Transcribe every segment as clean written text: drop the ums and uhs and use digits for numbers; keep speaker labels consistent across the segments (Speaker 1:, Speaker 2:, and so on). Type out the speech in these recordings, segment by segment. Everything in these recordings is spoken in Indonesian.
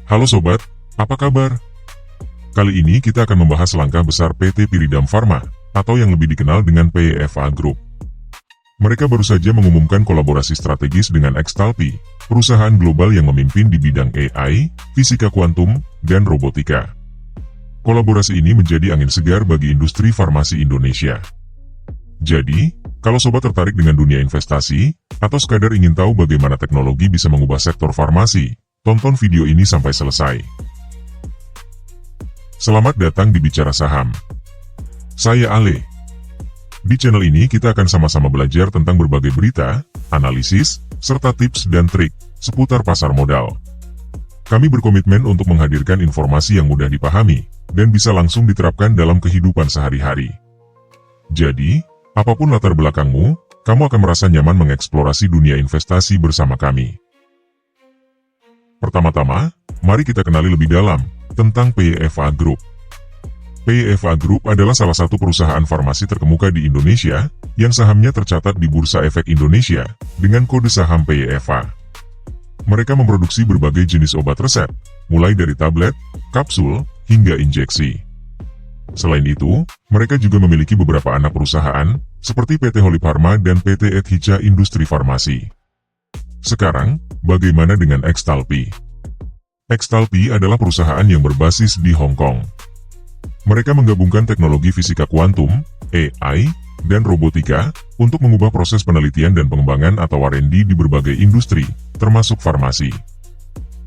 Speaker 1: Halo sobat, apa kabar? Kali ini kita akan membahas langkah besar PT Pyridam Pharma, atau yang lebih dikenal dengan PYFA Group. Mereka baru saja mengumumkan kolaborasi strategis dengan Extalpi, perusahaan global yang memimpin di bidang AI, fisika kuantum, dan robotika. Kolaborasi ini menjadi angin segar bagi industri farmasi Indonesia. Jadi, kalau sobat tertarik dengan dunia investasi, atau sekadar ingin tahu bagaimana teknologi bisa mengubah sektor farmasi, tonton video ini sampai selesai. Selamat datang di Bicara Saham. Saya Ale. Di channel ini kita akan sama-sama belajar tentang berbagai berita, analisis, serta tips dan trik seputar pasar modal. Kami berkomitmen untuk menghadirkan informasi yang mudah dipahami, dan bisa langsung diterapkan dalam kehidupan sehari-hari. Jadi, apapun latar belakangmu, kamu akan merasa nyaman mengeksplorasi dunia investasi bersama kami. Pertama-tama, mari kita kenali lebih dalam tentang PYFA Group. PYFA Group adalah salah satu perusahaan farmasi terkemuka di Indonesia, yang sahamnya tercatat di Bursa Efek Indonesia, dengan kode saham PYFA. Mereka memproduksi berbagai jenis obat resep, mulai dari tablet, kapsul, hingga injeksi. Selain itu, mereka juga memiliki beberapa anak perusahaan, seperti PT Holy Pharma dan PT Edhica Industri Farmasi. Sekarang, bagaimana dengan Extalpi? Extalpi adalah perusahaan yang berbasis di Hong Kong. Mereka menggabungkan teknologi fisika kuantum, AI, dan robotika, untuk mengubah proses penelitian dan pengembangan atau R&D di berbagai industri, termasuk farmasi.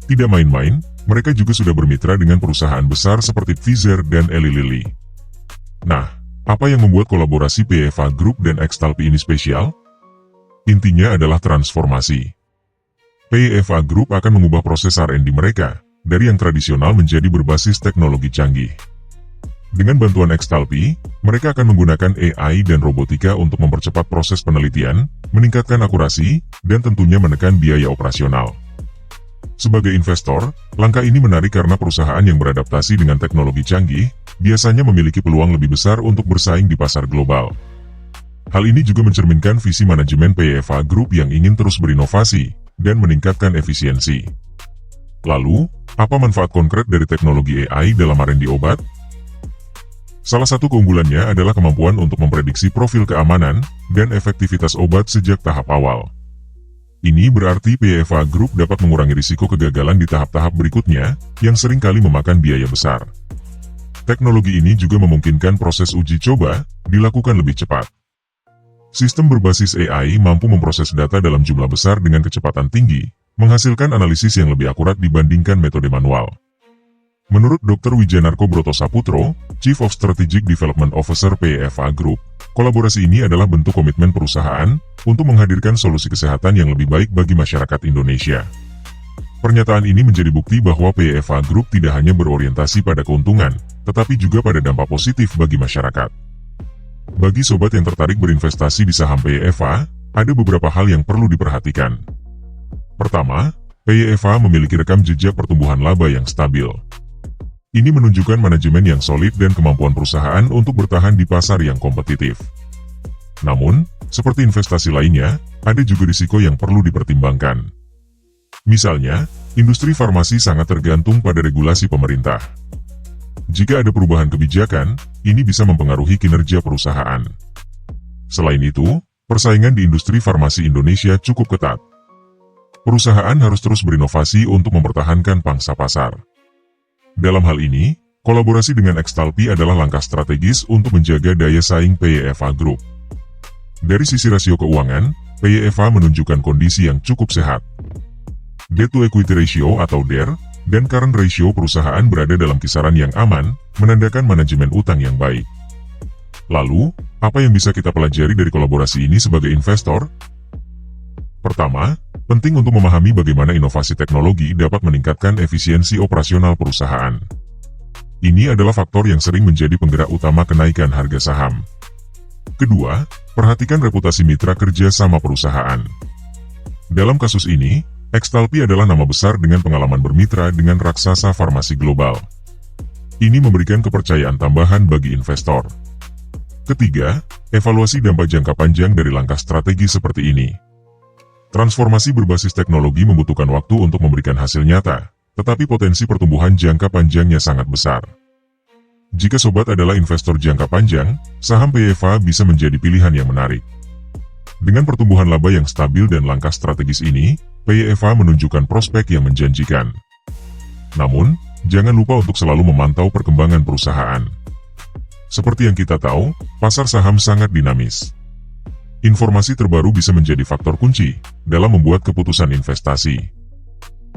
Speaker 1: Tidak main-main, mereka juga sudah bermitra dengan perusahaan besar seperti Pfizer dan Eli Lilly. Nah, apa yang membuat kolaborasi PYFA Group dan Extalpi ini spesial? Intinya adalah transformasi. PYFA Group akan mengubah proses R&D mereka, dari yang tradisional menjadi berbasis teknologi canggih. Dengan bantuan Extalpi, mereka akan menggunakan AI dan robotika untuk mempercepat proses penelitian, meningkatkan akurasi, dan tentunya menekan biaya operasional. Sebagai investor, langkah ini menarik karena perusahaan yang beradaptasi dengan teknologi canggih, biasanya memiliki peluang lebih besar untuk bersaing di pasar global. Hal ini juga mencerminkan visi manajemen PYFA Group yang ingin terus berinovasi, dan meningkatkan efisiensi. Lalu, apa manfaat konkret dari teknologi AI dalam R&D obat? Salah satu keunggulannya adalah kemampuan untuk memprediksi profil keamanan, dan efektivitas obat sejak tahap awal. Ini berarti PYFA Group dapat mengurangi risiko kegagalan di tahap-tahap berikutnya, yang seringkali memakan biaya besar. Teknologi ini juga memungkinkan proses uji coba dilakukan lebih cepat. Sistem berbasis AI mampu memproses data dalam jumlah besar dengan kecepatan tinggi, menghasilkan analisis yang lebih akurat dibandingkan metode manual. Menurut Dr. Wijanarko Brotosaputro, Chief of Strategic Development Officer PYFA Group, kolaborasi ini adalah bentuk komitmen perusahaan untuk menghadirkan solusi kesehatan yang lebih baik bagi masyarakat Indonesia. Pernyataan ini menjadi bukti bahwa PYFA Group tidak hanya berorientasi pada keuntungan, tetapi juga pada dampak positif bagi masyarakat. Bagi sobat yang tertarik berinvestasi di saham PYFA, ada beberapa hal yang perlu diperhatikan. Pertama, PYFA memiliki rekam jejak pertumbuhan laba yang stabil. Ini menunjukkan manajemen yang solid dan kemampuan perusahaan untuk bertahan di pasar yang kompetitif. Namun, seperti investasi lainnya, ada juga risiko yang perlu dipertimbangkan. Misalnya, industri farmasi sangat tergantung pada regulasi pemerintah. Jika ada perubahan kebijakan, ini bisa mempengaruhi kinerja perusahaan. Selain itu, persaingan di industri farmasi Indonesia cukup ketat. Perusahaan harus terus berinovasi untuk mempertahankan pangsa pasar. Dalam hal ini, kolaborasi dengan Extalpi adalah langkah strategis untuk menjaga daya saing PYFA Group. Dari sisi rasio keuangan, PYFA menunjukkan kondisi yang cukup sehat. Debt to Equity Ratio atau DER, dan current ratio perusahaan berada dalam kisaran yang aman, menandakan manajemen utang yang baik. Lalu, apa yang bisa kita pelajari dari kolaborasi ini sebagai investor? Pertama, penting untuk memahami bagaimana inovasi teknologi dapat meningkatkan efisiensi operasional perusahaan. Ini adalah faktor yang sering menjadi penggerak utama kenaikan harga saham. Kedua, perhatikan reputasi mitra kerja sama perusahaan. Dalam kasus ini, Extalpi adalah nama besar dengan pengalaman bermitra dengan raksasa farmasi global. Ini memberikan kepercayaan tambahan bagi investor. Ketiga, evaluasi dampak jangka panjang dari langkah strategi seperti ini. Transformasi berbasis teknologi membutuhkan waktu untuk memberikan hasil nyata, tetapi potensi pertumbuhan jangka panjangnya sangat besar. Jika sobat adalah investor jangka panjang, saham PEVA bisa menjadi pilihan yang menarik. Dengan pertumbuhan laba yang stabil dan langkah strategis ini, PEVA menunjukkan prospek yang menjanjikan. Namun, jangan lupa untuk selalu memantau perkembangan perusahaan. Seperti yang kita tahu, pasar saham sangat dinamis. Informasi terbaru bisa menjadi faktor kunci dalam membuat keputusan investasi.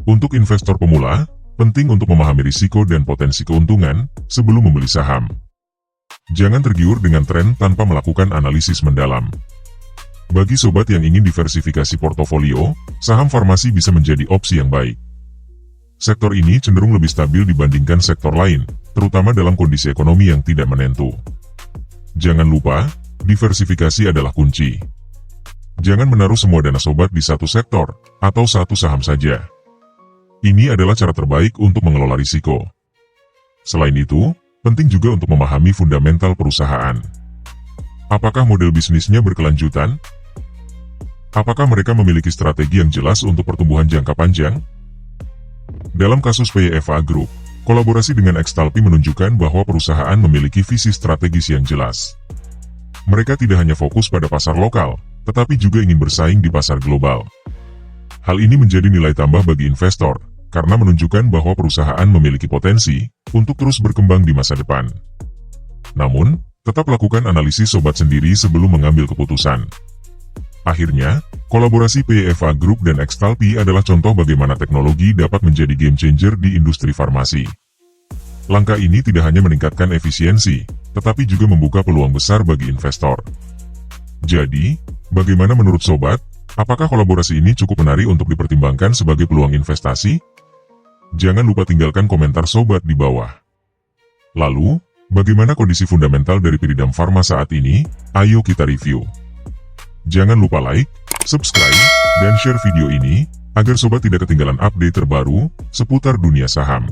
Speaker 1: Untuk investor pemula, penting untuk memahami risiko dan potensi keuntungan sebelum membeli saham. Jangan tergiur dengan tren tanpa melakukan analisis mendalam. Bagi sobat yang ingin diversifikasi portofolio, saham farmasi bisa menjadi opsi yang baik. Sektor ini cenderung lebih stabil dibandingkan sektor lain, terutama dalam kondisi ekonomi yang tidak menentu. Jangan lupa, diversifikasi adalah kunci. Jangan menaruh semua dana sobat di satu sektor, atau satu saham saja. Ini adalah cara terbaik untuk mengelola risiko. Selain itu, penting juga untuk memahami fundamental perusahaan. Apakah model bisnisnya berkelanjutan? Apakah mereka memiliki strategi yang jelas untuk pertumbuhan jangka panjang? Dalam kasus PEVA Group, kolaborasi dengan Xtalpi menunjukkan bahwa perusahaan memiliki visi strategis yang jelas. Mereka tidak hanya fokus pada pasar lokal, tetapi juga ingin bersaing di pasar global. Hal ini menjadi nilai tambah bagi investor, karena menunjukkan bahwa perusahaan memiliki potensi untuk terus berkembang di masa depan. Namun, tetap lakukan analisis sobat sendiri sebelum mengambil keputusan. Akhirnya, kolaborasi PEVA Group dan Xtalpi adalah contoh bagaimana teknologi dapat menjadi game changer di industri farmasi. Langkah ini tidak hanya meningkatkan efisiensi, tetapi juga membuka peluang besar bagi investor. Jadi, bagaimana menurut sobat? Apakah kolaborasi ini cukup menarik untuk dipertimbangkan sebagai peluang investasi? Jangan lupa tinggalkan komentar sobat di bawah. Lalu, bagaimana kondisi fundamental dari Piridam Pharma saat ini? Ayo kita review. Jangan lupa like, subscribe, dan share video ini, agar sobat tidak ketinggalan update terbaru seputar dunia saham.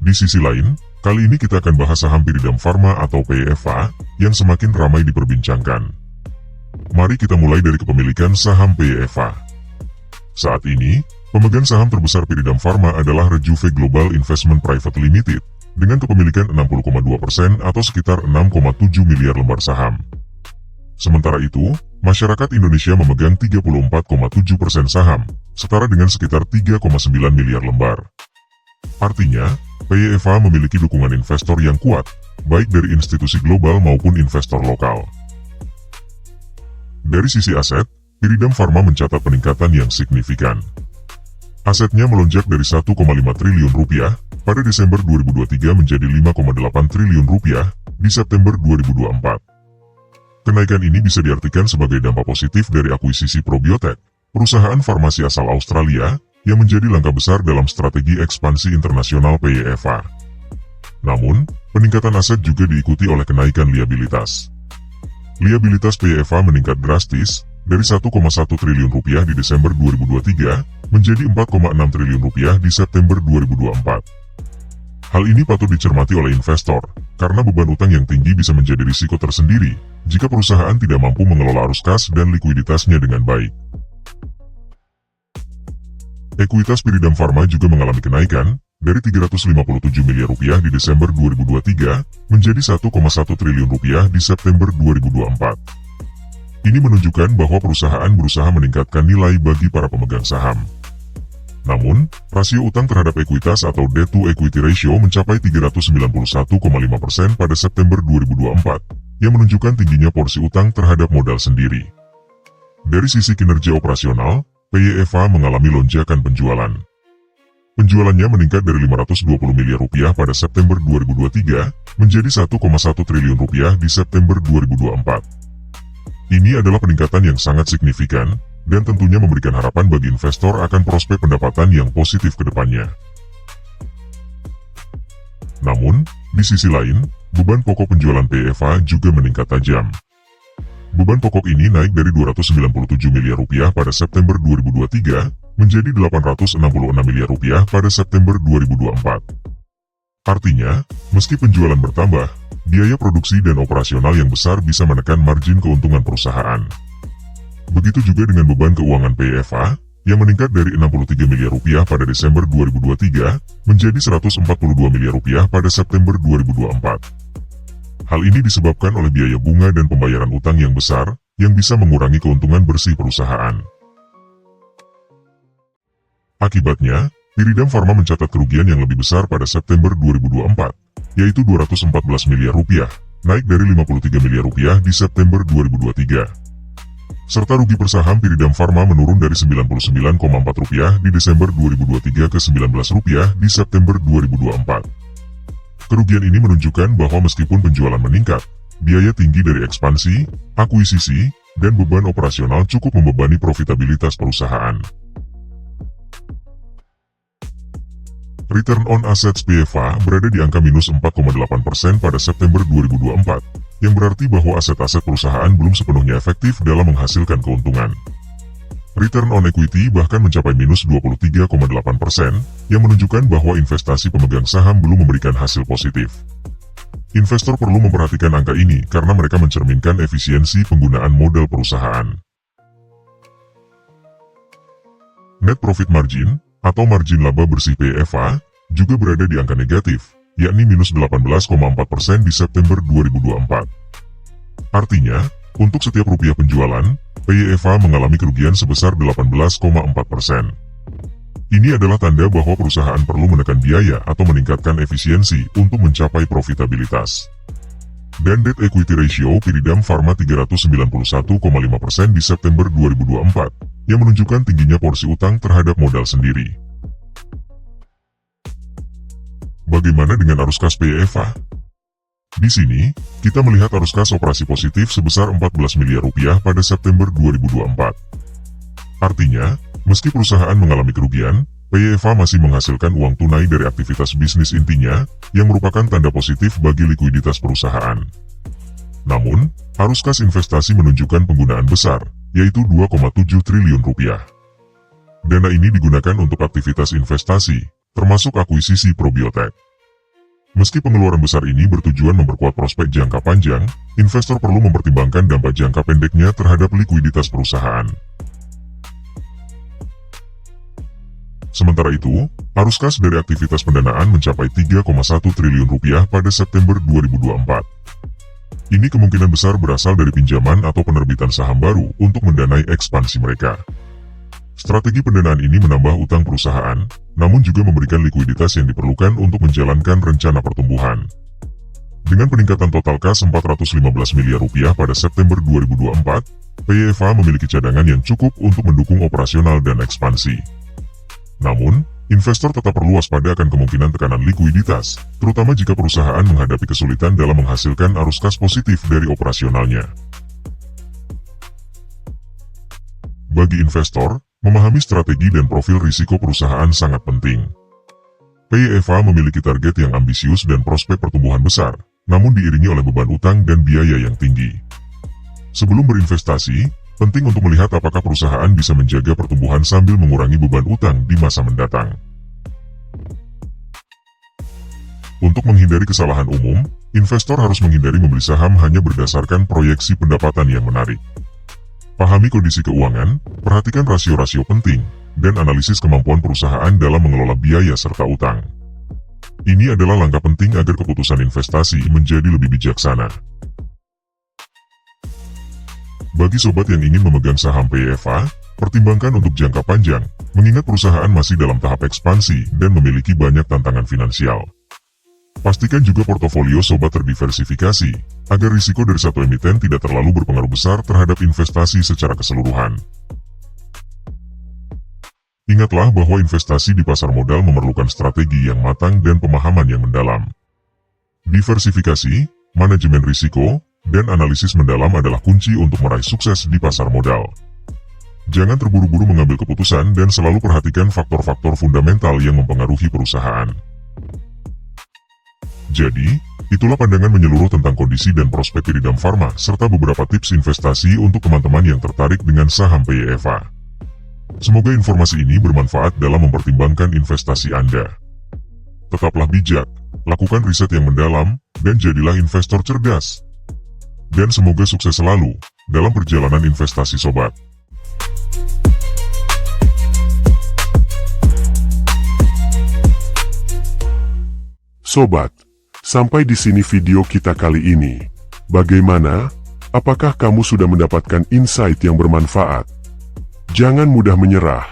Speaker 1: Di sisi lain, kali ini kita akan bahas saham Piridam Pharma atau PEVA yang semakin ramai diperbincangkan. Mari kita mulai dari kepemilikan saham PEVA. Saat ini, pemegang saham terbesar Piridam Pharma adalah Rejuve Global Investment Private Limited dengan kepemilikan 60,2% atau sekitar 6,7 miliar lembar saham. Sementara itu, masyarakat Indonesia memegang 34,7% saham, setara dengan sekitar 3,9 miliar lembar. Artinya, PEVA memiliki dukungan investor yang kuat, baik dari institusi global maupun investor lokal. Dari sisi aset, Piridam Pharma mencatat peningkatan yang signifikan. Asetnya melonjak dari 1,5 triliun rupiah pada Desember 2023 menjadi 5,8 triliun rupiah di September 2024. Kenaikan ini bisa diartikan sebagai dampak positif dari akuisisi Probiotek, perusahaan farmasi asal Australia, yang menjadi langkah besar dalam strategi ekspansi internasional PEVA. Namun, peningkatan aset juga diikuti oleh kenaikan liabilitas. Liabilitas PEVA meningkat drastis, dari 1,1 triliun rupiah di Desember 2023, menjadi 4,6 triliun rupiah di September 2024. Hal ini patut dicermati oleh investor, karena beban utang yang tinggi bisa menjadi risiko tersendiri, jika perusahaan tidak mampu mengelola arus kas dan likuiditasnya dengan baik. Ekuitas Piridam Pharma juga mengalami kenaikan, dari 357 miliar rupiah di Desember 2023, menjadi 1,1 triliun rupiah di September 2024. Ini menunjukkan bahwa perusahaan berusaha meningkatkan nilai bagi para pemegang saham. Namun, rasio utang terhadap ekuitas atau debt to equity ratio mencapai 391,5% pada September 2024, yang menunjukkan tingginya porsi utang terhadap modal sendiri. Dari sisi kinerja operasional, PEVA mengalami lonjakan penjualan. Penjualannya meningkat dari 520 miliar rupiah pada September 2023 menjadi 1,1 triliun rupiah di September 2024. Ini adalah peningkatan yang sangat signifikan dan tentunya memberikan harapan bagi investor akan prospek pendapatan yang positif ke depannya. Namun, Di sisi lain, beban pokok penjualan PEVA juga meningkat tajam. Beban pokok ini naik dari 297 miliar rupiah pada September 2023 menjadi 866 miliar rupiah pada September 2024. Artinya, meski penjualan bertambah, biaya produksi dan operasional yang besar bisa menekan margin keuntungan perusahaan. Begitu juga dengan beban keuangan PEVA yang meningkat dari 63 miliar rupiah pada Desember 2023 menjadi 142 miliar rupiah pada September 2024. Hal ini disebabkan oleh biaya bunga dan pembayaran utang yang besar, yang bisa mengurangi keuntungan bersih perusahaan. Akibatnya, Pyridam Pharma mencatat kerugian yang lebih besar pada September 2024, yaitu 214 miliar rupiah, naik dari 53 miliar rupiah di September 2023. Serta rugi per saham Pyridam Pharma menurun dari 99,4 rupiah di Desember 2023 ke 19 rupiah di September 2024. Kerugian ini menunjukkan bahwa meskipun penjualan meningkat, biaya tinggi dari ekspansi, akuisisi, dan beban operasional cukup membebani profitabilitas perusahaan. Return on Assets PEVA berada di angka minus 4,8% pada September 2024, yang berarti bahwa aset-aset perusahaan belum sepenuhnya efektif dalam menghasilkan keuntungan. Return on Equity bahkan mencapai minus 23,8%, yang menunjukkan bahwa investasi pemegang saham belum memberikan hasil positif. Investor perlu memperhatikan angka ini karena mereka mencerminkan efisiensi penggunaan modal perusahaan. Net Profit Margin, atau margin laba bersih PEVA, juga berada di angka negatif, yakni minus 18,4% di September 2024. Artinya, untuk setiap rupiah penjualan, PEVA mengalami kerugian sebesar 18,4%. Ini adalah tanda bahwa perusahaan perlu menekan biaya atau meningkatkan efisiensi untuk mencapai profitabilitas. Dan Debt Equity Ratio Pyridam Pharma 391,5% di September 2024, yang menunjukkan tingginya porsi utang terhadap modal sendiri. Bagaimana dengan arus kas PEVA? Di sini, kita melihat arus kas operasi positif sebesar 14 miliar rupiah pada September 2024. Artinya, meski perusahaan mengalami kerugian, PEVA masih menghasilkan uang tunai dari aktivitas bisnis intinya, yang merupakan tanda positif bagi likuiditas perusahaan. Namun, arus kas investasi menunjukkan penggunaan besar, yaitu 2,7 triliun rupiah. Dana ini digunakan untuk aktivitas investasi, termasuk akuisisi probiotek. Meski pengeluaran besar ini bertujuan memperkuat prospek jangka panjang, investor perlu mempertimbangkan dampak jangka pendeknya terhadap likuiditas perusahaan. Sementara itu, arus kas dari aktivitas pendanaan mencapai 3,1 triliun rupiah pada September 2024. Ini kemungkinan besar berasal dari pinjaman atau penerbitan saham baru untuk mendanai ekspansi mereka. Strategi pendanaan ini menambah utang perusahaan, namun juga memberikan likuiditas yang diperlukan untuk menjalankan rencana pertumbuhan. Dengan peningkatan total kas 415 miliar rupiah pada September 2024, PEVA memiliki cadangan yang cukup untuk mendukung operasional dan ekspansi. Namun, investor tetap perlu waspada akan kemungkinan tekanan likuiditas, terutama jika perusahaan menghadapi kesulitan dalam menghasilkan arus kas positif dari operasionalnya. Bagi investor, memahami strategi dan profil risiko perusahaan sangat penting. PEVA memiliki target yang ambisius dan prospek pertumbuhan besar, namun diiringi oleh beban utang dan biaya yang tinggi. Sebelum berinvestasi, penting untuk melihat apakah perusahaan bisa menjaga pertumbuhan sambil mengurangi beban utang di masa mendatang. Untuk menghindari kesalahan umum, investor harus menghindari membeli saham hanya berdasarkan proyeksi pendapatan yang menarik. Pahami kondisi keuangan, perhatikan rasio-rasio penting, dan analisis kemampuan perusahaan dalam mengelola biaya serta utang. Ini adalah langkah penting agar keputusan investasi menjadi lebih bijaksana. Bagi sobat yang ingin memegang saham PEVA, pertimbangkan untuk jangka panjang, mengingat perusahaan masih dalam tahap ekspansi dan memiliki banyak tantangan finansial. Pastikan juga portofolio sobat terdiversifikasi, agar risiko dari satu emiten tidak terlalu berpengaruh besar terhadap investasi secara keseluruhan. Ingatlah bahwa investasi di pasar modal memerlukan strategi yang matang dan pemahaman yang mendalam. Diversifikasi, manajemen risiko, dan analisis mendalam adalah kunci untuk meraih sukses di pasar modal. Jangan terburu-buru mengambil keputusan dan selalu perhatikan faktor-faktor fundamental yang mempengaruhi perusahaan. Jadi, itulah pandangan menyeluruh tentang kondisi dan prospek Piridam Pharma, serta beberapa tips investasi untuk teman-teman yang tertarik dengan saham PYFA. Semoga informasi ini bermanfaat dalam mempertimbangkan investasi Anda. Tetaplah bijak, lakukan riset yang mendalam, dan jadilah investor cerdas. Dan semoga sukses selalu dalam perjalanan investasi sobat.
Speaker 2: Sobat, sampai di sini video kita kali ini. Bagaimana? Apakah kamu sudah mendapatkan insight yang bermanfaat? Jangan mudah menyerah,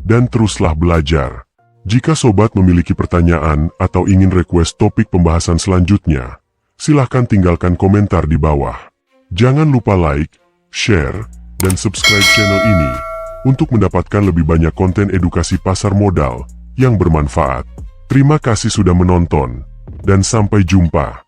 Speaker 2: dan teruslah belajar. Jika sobat memiliki pertanyaan atau ingin request topik pembahasan selanjutnya, silahkan tinggalkan komentar di bawah. Jangan lupa like, share, dan subscribe channel ini untuk mendapatkan lebih banyak konten edukasi pasar modal yang bermanfaat. Terima kasih sudah menonton, dan sampai jumpa.